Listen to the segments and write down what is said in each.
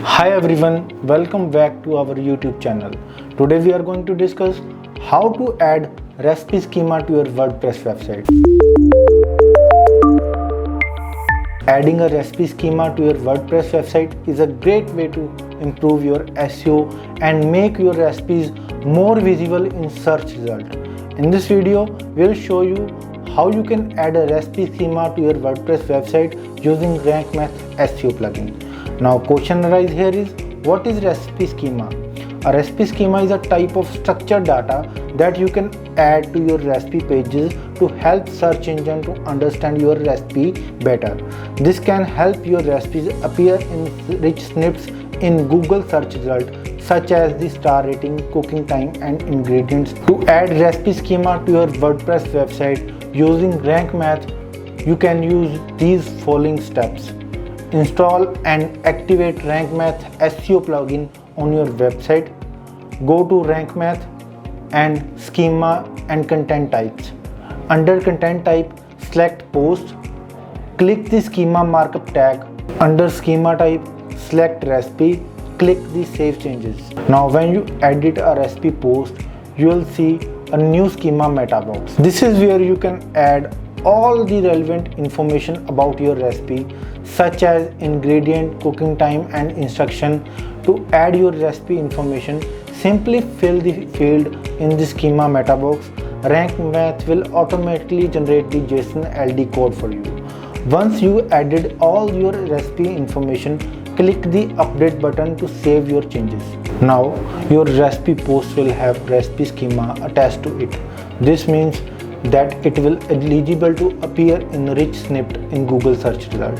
Hi everyone, welcome back to our YouTube channel. Today we are going to discuss how to add recipe schema to your WordPress website. Adding a recipe schema to your WordPress website is a great way to improve your SEO and make your recipes more visible in search results. In this video, we'll show you how you can add a recipe schema to your WordPress website using RankMath SEO plugin. Now question arise here is, what is recipe schema? A recipe schema is a type of structured data that you can add to your recipe pages to help search engine to understand your recipe better. This can help your recipes appear in rich snippets in Google search results such as the star rating, cooking time and ingredients. To add recipe schema to your WordPress website using RankMath, you can use these following steps. Install and activate RankMath SEO plugin on your website. Go to RankMath and schema and content types. Under content type, select post. Click the schema markup tag. Under schema type, select recipe. Click the save changes. Now when you edit a recipe post, you will see a new schema meta box. This is where you can add all the relevant information about your recipe such as ingredient, cooking time and instruction. To add your recipe information, simply fill the field in the schema meta box. RankMath will automatically generate the JSON LD code for you. Once you added all your recipe information, click the update button to save your changes. Now your recipe post will have recipe schema attached to it. This means that it will eligible to appear in rich snippet in Google search result.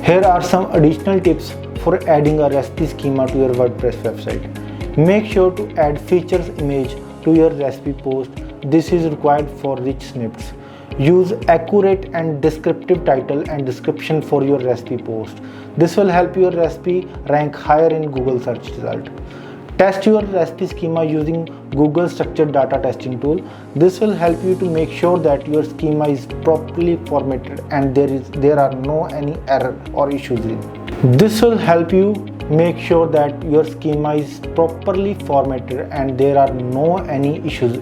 Here are some additional tips for adding a recipe schema to your WordPress website. Make sure to add features image to your recipe post. This is required for rich snippets. Use accurate and descriptive title and description for your recipe post. This will help your recipe rank higher in Google search result. Test your recipe schema using Google Structured Data Testing tool. This will help you to make sure that your schema is properly formatted and there are no any error or issues in. This will help you make sure that your schema is properly formatted and there are no any issues.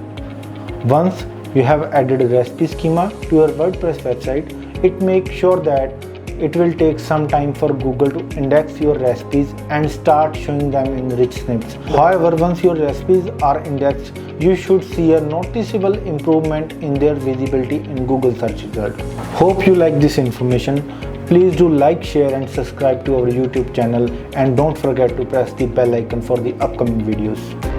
Once you have added a recipe schema to your WordPress website, it makes sure that it will take some time for Google to index your recipes and start showing them in rich snippets. However, once your recipes are indexed, you should see a noticeable improvement in their visibility in Google search result. Hope you like this information. Please do like, share and subscribe to our YouTube channel and don't forget to press the bell icon for the upcoming videos.